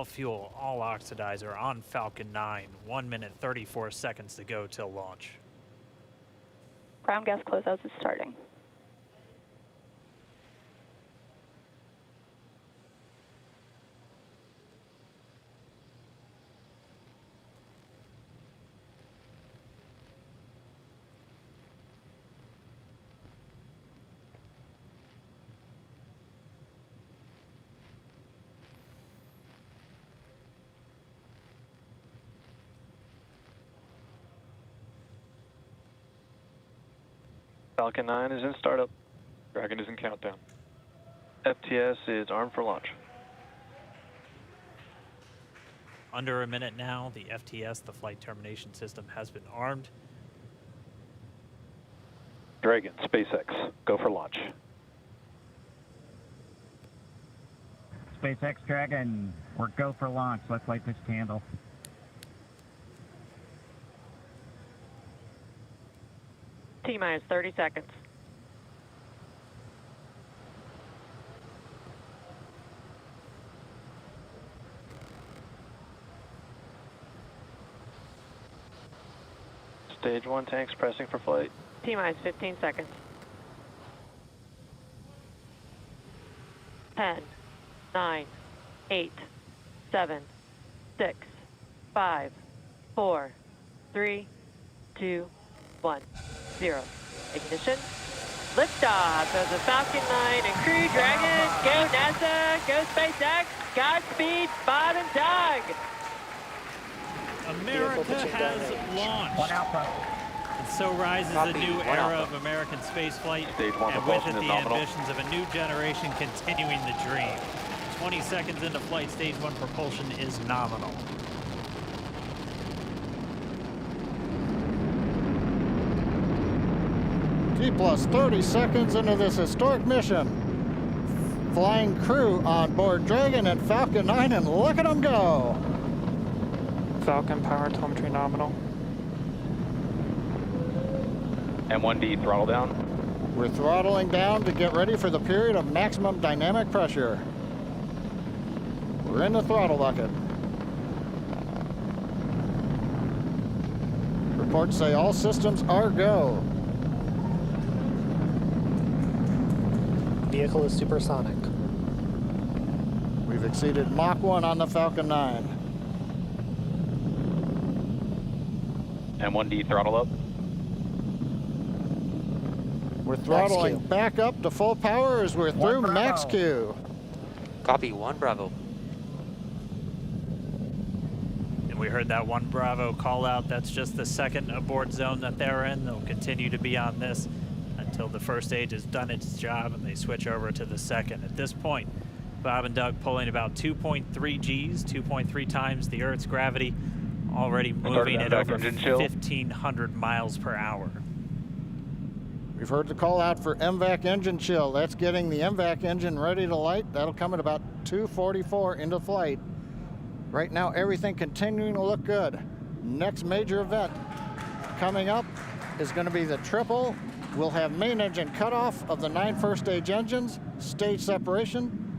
all fuel, all oxidizer on Falcon 9. 1 minute 34 seconds to go till launch. Ground gas closeouts is starting. Falcon 9 is in startup. Dragon is in countdown. FTS is armed for launch. Under a minute now, the FTS, the flight termination system, has been armed. Dragon, SpaceX, go for launch. SpaceX Dragon, we're go for launch. Let's light this candle. T-minus 30 seconds. Stage 1 tanks pressing for flight. T-minus 15 seconds. 10, 9, 8, 7, 6, 5, 4, 3, 2, 1, 0. Ignition. Liftoff of the Falcon 9 and Crew Dragon. Go NASA, go SpaceX. Godspeed, Bob and Doug. America has launched. One Alpha. And so rises a new era of American spaceflight, and with it the ambitions of a new generation continuing the dream. 20 seconds into flight, stage 1 propulsion is nominal. T plus 30 seconds into this historic mission. Flying crew on board Dragon and Falcon 9, and look at them go. Falcon power telemetry nominal. M1D throttle down. We're throttling down to get ready for the period of maximum dynamic pressure. We're in the throttle bucket. Reports say all systems are go. Vehicle is supersonic. We've exceeded Mach 1 on the Falcon 9. M1D throttle up. We're throttling back up to full power as we're through max Q. Copy, 1 Bravo. And we heard that 1 Bravo call out. That's just the second abort zone that they're in. They'll continue to be on this until the first stage has done its job and they switch over to the second. At this point, Bob and Doug pulling about 2.3 Gs, 2.3 times the Earth's gravity, already moving at over 1,500 miles per hour. We've heard the call out for MVAC engine chill. That's getting the MVAC engine ready to light. That'll come at about 2:44 into flight. Right now, everything continuing to look good. Next major event coming up is going to be the triple. We'll have main engine cutoff of the 9 first stage engines, stage separation,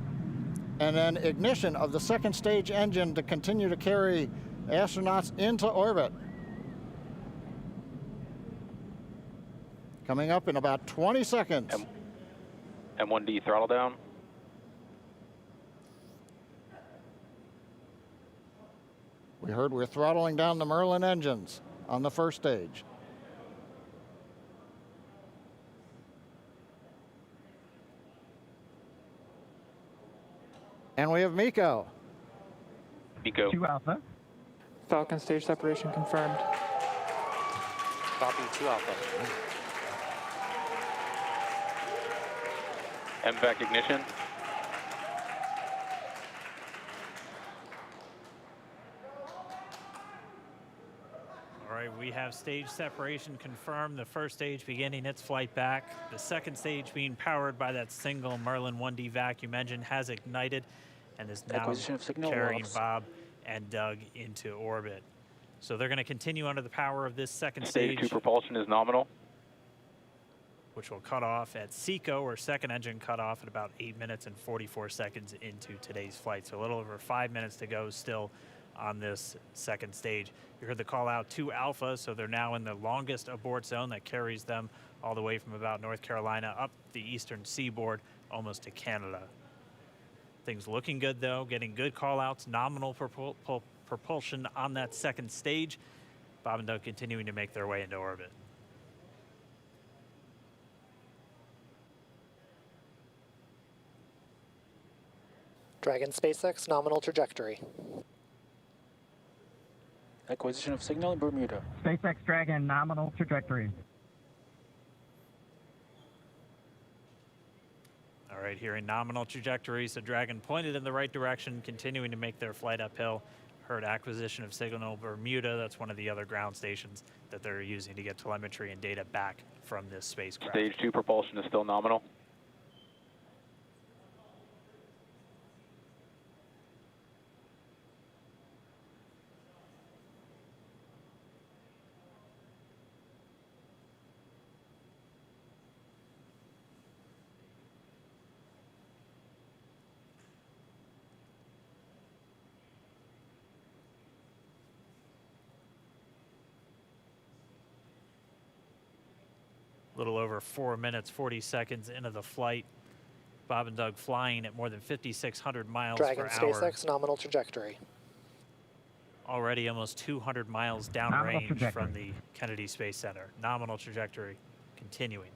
and then ignition of the second stage engine to continue to carry astronauts into orbit. Coming up in about 20 seconds. M1D throttle down. We heard we're throttling down the Merlin engines on the first stage. And we have MECO. MECO. 2 Alpha. Falcon stage separation confirmed. Copy, 2 Alpha. MVAC ignition. All right, we have stage separation confirmed. The first stage beginning its flight back. The second stage being powered by that single Merlin 1D vacuum engine has ignited and is now carrying Bob and Doug into orbit. So they're going to continue under the power of this second stage. Stage 2 propulsion is nominal. which will cut off at SECO, or second engine cut off, at about 8 minutes and 44 seconds into today's flight. So a little over 5 minutes to go still on this second stage. You heard the call out to Alpha, so they're now in the longest abort zone that carries them all the way from about North Carolina up the eastern seaboard almost to Canada. Things looking good though, getting good call outs, nominal propulsion on that second stage. Bob and Doug continuing to make their way into orbit. Dragon SpaceX nominal trajectory. Acquisition of signal in Bermuda. SpaceX Dragon nominal trajectory. All right, here in nominal trajectory, so Dragon pointed in the right direction, continuing to make their flight uphill. Heard acquisition of signal Bermuda. That's one of the other ground stations that they're using to get telemetry and data back from this spacecraft. Stage 2 propulsion is still nominal. A little over 4 minutes, 40 seconds into the flight. Bob and Doug flying at more than 5,600 miles Dragon per hour. SpaceX nominal trajectory. Already almost 200 miles downrange from the Kennedy Space Center. Nominal trajectory continuing.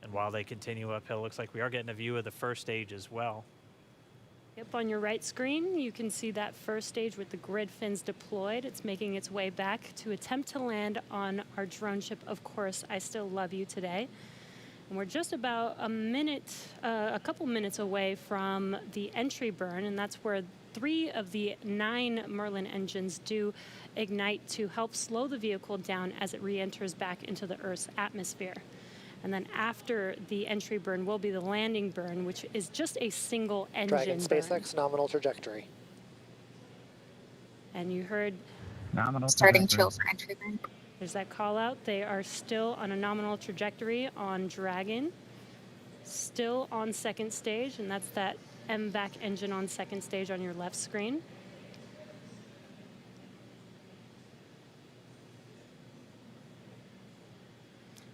And while they continue uphill, looks like we are getting a view of the first stage as well. Yep, on your right screen, you can see that first stage with the grid fins deployed. It's making its way back to attempt to land on our drone ship, Of Course, I Still Love You today. And we're just about a couple minutes away from the entry burn, and that's where 3 of the 9 Merlin engines do ignite to help slow the vehicle down as it re-enters back into the Earth's atmosphere. And then after the entry burn will be the landing burn, which is just a single engine Dragon SpaceX nominal trajectory. And you heard Nominal Starting trajectory. chill for entry burn. there's that call out. They are still on a nominal trajectory on Dragon, still on second stage, and that's that MVAC engine on second stage on your left screen.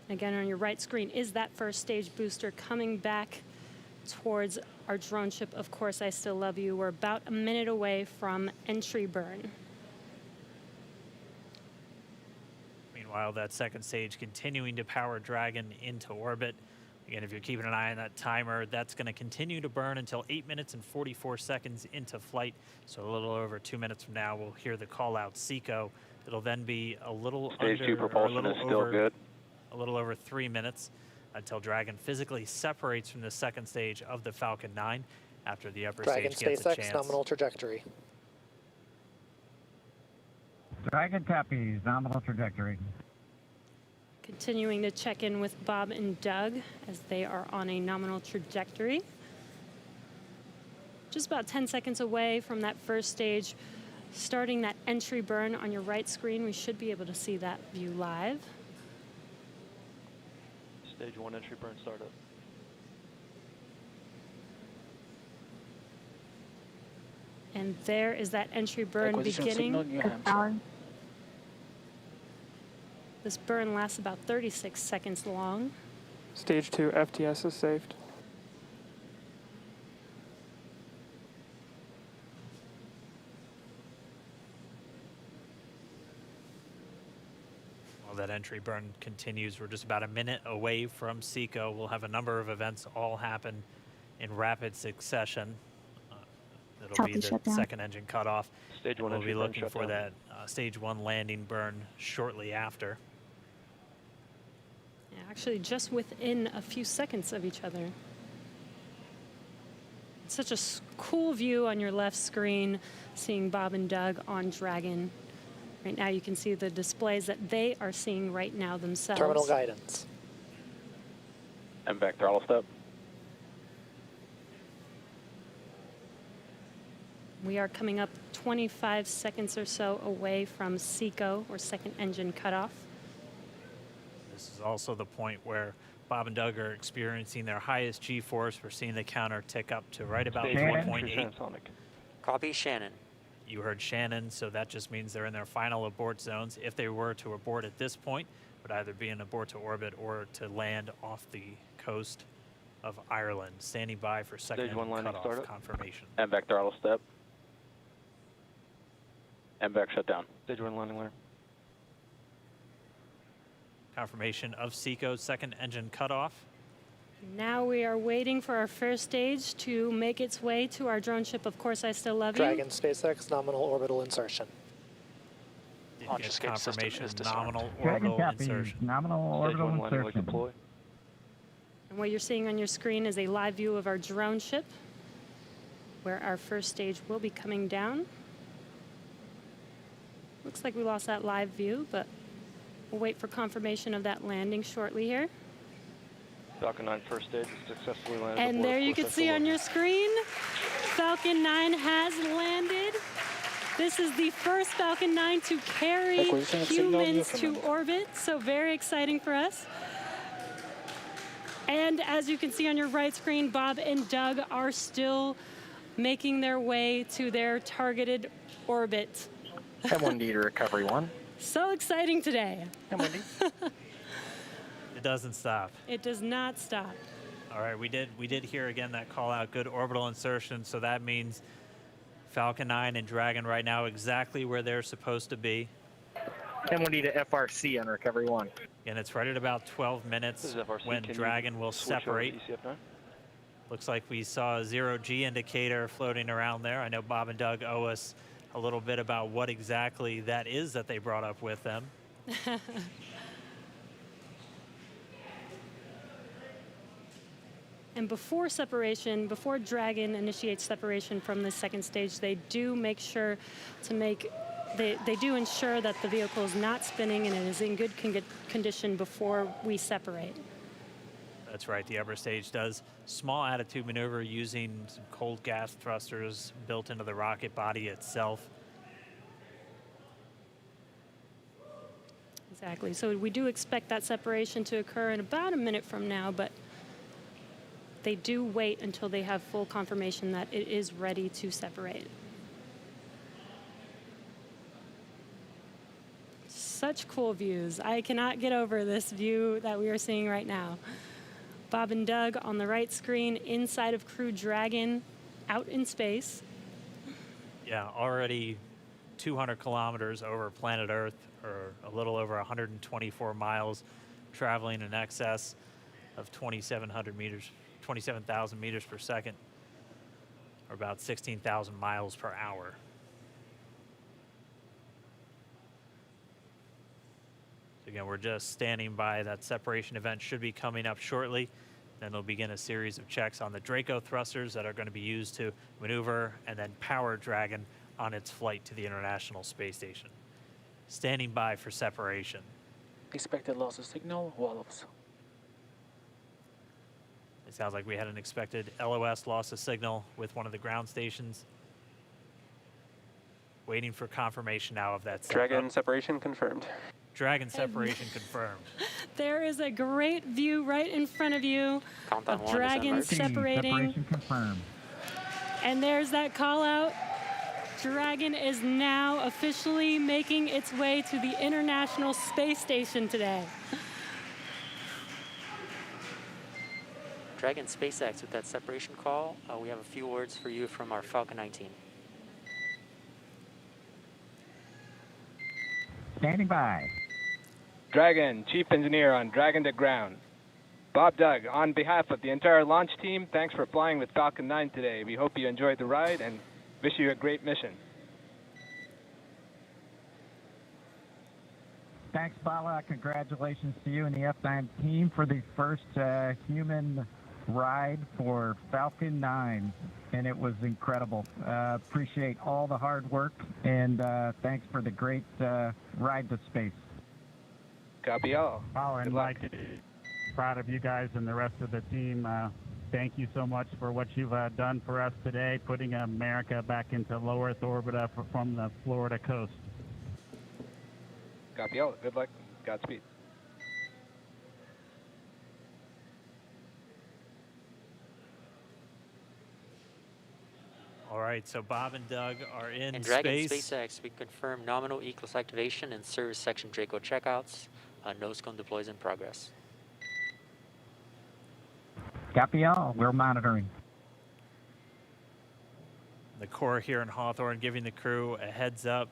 Again, on your right screen is that first stage booster coming back towards our drone ship, Of Course, I Still Love You. We're about a minute away from entry burn. Meanwhile, that second stage continuing to power Dragon into orbit. Again, if you're keeping an eye on that timer, that's going to continue to burn until 8 minutes and 44 seconds into flight. So a little over 2 minutes from now, we'll hear the call out SECO. It'll then be a little Stage under, 2 propulsion is still good. A little over 3 minutes until Dragon physically separates from the second stage of the Falcon 9 after the upper Dragon stage gets a SpaceX chance. nominal trajectory. Dragon copies, nominal trajectory. Continuing to check in with Bob and Doug as they are on a nominal trajectory. Just about 10 seconds away from that first stage, starting that entry burn on your right screen. We should be able to see that view live. Stage 1 entry burn startup. And there is that entry burn Acquisition of signal, beginning. New Hampshire. This burn lasts about 36 seconds long. Stage 2 FTS is saved. While that entry burn continues, we're just about a minute away from SECO. We'll have a number of events all happen in rapid succession. It'll be the second engine cutoff. Stage 1 We'll entry be burn looking for shutdown. that stage 1 landing burn shortly after. Yeah, actually, just within a few seconds of each other. It's such a cool view on your left screen, seeing Bob and Doug on Dragon. Right now, you can see the displays that they are seeing right now themselves. Terminal guidance. MVAC throttle step. We are coming up 25 seconds or so away from SECO, or second engine cutoff. This is also the point where Bob and Doug are experiencing their highest G-force. We're seeing the counter tick up to right about Stage 1.8. Copy Shannon. You heard Shannon, so that just means they're in their final abort zones. If they were to abort at this point, it would either be an abort to orbit or to land off the coast of Ireland. Standing by for second Stage 1 landing cutoff startup. confirmation. MVAC throttle step. MVAC shutdown. Stage 1 landing layer. Confirmation of SECO's second engine cutoff. Now we are waiting for our first stage to make its way to our drone ship. Of course, I still love Dragon you. SpaceX nominal orbital insertion. Did Launch get escape system confirmation is disarmed. nominal Dragon orbital copy. insertion. Nominal Stage orbital 1 landing leg insertion. deploy. And what you're seeing on your screen is a live view of our drone ship, where our first stage will be coming down. Looks like we lost that live view, but we'll wait for confirmation of that landing shortly here. Falcon 9 first stage is successfully landed. And aboard there you course can see on your screen, Falcon 9 has landed. This is the first Falcon 9 to carry Acquisition of signal humans to Newfoundland. orbit, so very exciting for us. And as you can see on your right screen, Bob and Doug are still making their way to their targeted orbit. M1D to recovery 1. So exciting today. M1D. It doesn't stop. It does not stop. All right, we did hear again that call out, good orbital insertion, so that means Falcon 9 and Dragon right now exactly where they're supposed to be. M1D to FRC on recovery 1. And it's right at about 12 minutes This is FRC. when Can you Dragon will switch over to separate. ECF9? Looks like we saw a 0G indicator floating around there. I know Bob and Doug owe us a little bit about what exactly that is that they brought up with them. And before separation, before Dragon initiates separation from the second stage, they do make sure to they do ensure that the vehicle is not spinning and it is in good condition before we separate. That's right, the upper stage does small attitude maneuver using some cold gas thrusters built into the rocket body itself. Exactly, so we do expect that separation to occur in about a minute from now, but they do wait until they have full confirmation that it is ready to separate. Such cool views. I cannot get over this view that we are seeing right now. Bob and Doug on the right screen, inside of Crew Dragon, out in space. Yeah, already 200 kilometers over planet Earth, or a little over 124 miles, traveling in excess of 2,700 meters. 27,000 meters per second, or about 16,000 miles per hour. So again, we're just standing by. That separation event should be coming up shortly. Then they'll begin a series of checks on the Draco thrusters that are going to be used to maneuver and then power Dragon on its flight to the International Space Station. Standing by for separation. Expected loss of signal, Wallows. It sounds like we had an expected LOS loss of signal with one of the ground stations. Waiting for confirmation now of that. Dragon separation confirmed. Dragon separation confirmed. There is a great view right in front of you Countdown of 1 Dragon is separating. Separation confirmed. And there's that call out. Dragon is now officially making its way to the International Space Station today. Dragon SpaceX with that separation call. We have a few words for you from our Falcon 19. Standing by. Dragon, Chief Engineer on Dragon to Ground. Bob Doug, on behalf of the entire launch team, thanks for flying with Falcon 9 today. We hope you enjoyed the ride and wish you a great mission. Thanks, Bala. Congratulations to you and the F9 team for the first human ride for Falcon 9, and it was incredible. Appreciate all the hard work, and thanks for the great ride to space. Copy all. Oh, and Good luck. like proud of you guys and the rest of the team. Thank you so much for what you've done for us today, putting America back into low Earth orbit from the Florida coast. Copy all. Good luck. Godspeed. All right, so Bob and Doug are in And Dragon space. SpaceX, we confirm nominal Eclipse activation and service section Draco checkouts. Nose cone deploys in progress. Copy all. We're monitoring. The Corps here in Hawthorne giving the crew a heads up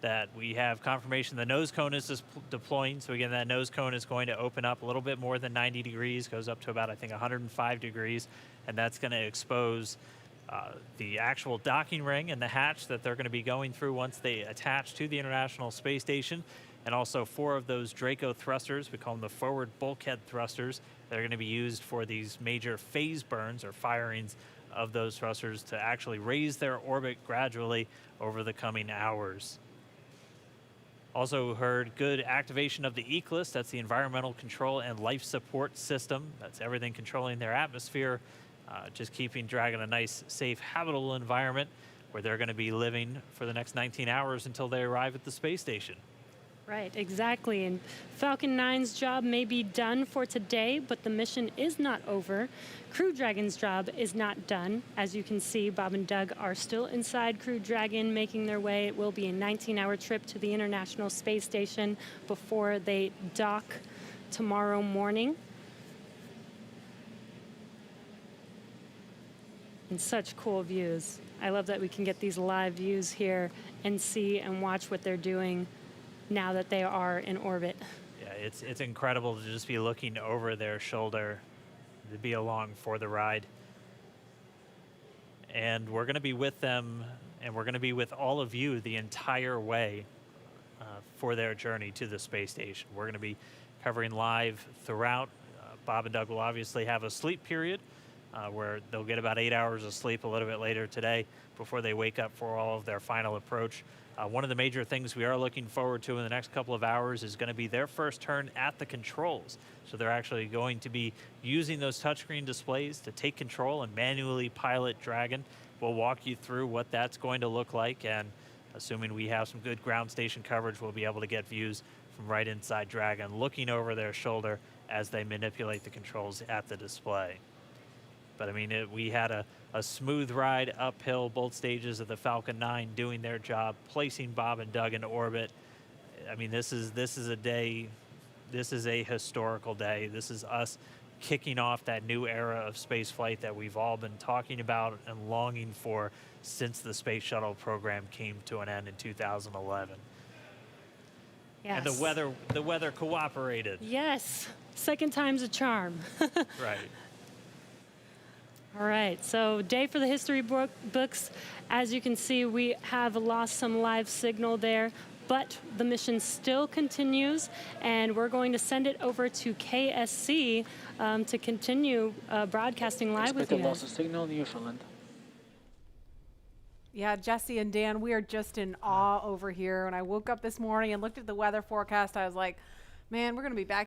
that we have confirmation the nose cone is deploying. So again, that nose cone is going to open up a little bit more than 90 degrees, goes up to about, I think, 105 degrees, and that's going to expose the actual docking ring and the hatch that they're going to be going through once they attach to the International Space Station, and also 4 of those Draco thrusters, we call them the forward bulkhead thrusters, that are going to be used for these major phase burns or firings of those thrusters to actually raise their orbit gradually over the coming hours. Also heard good activation of the Eclipse, that's the environmental control and life support system. That's everything controlling their atmosphere, just keeping Dragon a nice, safe, habitable environment where they're going to be living for the next 19 hours until they arrive at the space station. Right, exactly. And Falcon 9's job may be done for today, but the mission is not over. Crew Dragon's job is not done. As you can see, Bob and Doug are still inside Crew Dragon, making their way. It will be a 19-hour trip to the International Space Station before they dock tomorrow morning. And such cool views. I love that we can get these live views here and see and watch what they're doing now that they are in orbit. Yeah, it's incredible to just be looking over their shoulder, to be along for the ride. And we're going to be with them, and we're going to be with all of you the entire way for their journey to the space station. We're going to be covering live throughout. Bob and Doug will obviously have a sleep period where they'll get about 8 hours of sleep a little bit later today before they wake up for all of their final approach. One of the major things we are looking forward to in the next couple of hours is going to be their first turn at the controls. So they're actually going to be using those touchscreen displays to take control and manually pilot Dragon. We'll walk you through what that's going to look like, and assuming we have some good ground station coverage, we'll be able to get views from right inside Dragon, looking over their shoulder as they manipulate the controls at the display. But I mean, we had a smooth ride uphill, both stages of the Falcon 9 doing their job, placing Bob and Doug in orbit. I mean, this is a day, this is a historical day. This is us kicking off that new era of spaceflight that we've all been talking about and longing for since the Space Shuttle program came to an end in 2011. Yes. And the weather cooperated. Yes, second time's a charm. Right. All right, so day for the history books. As you can see, we have lost some live signal there, but the mission still continues, and we're going to send it over to KSC to continue broadcasting live with you. Expected loss of signal, Newfoundland. Yeah, Jesse and Dan, we are just in awe over here. When I woke up this morning and looked at the weather forecast, I was like, man, we're going to be back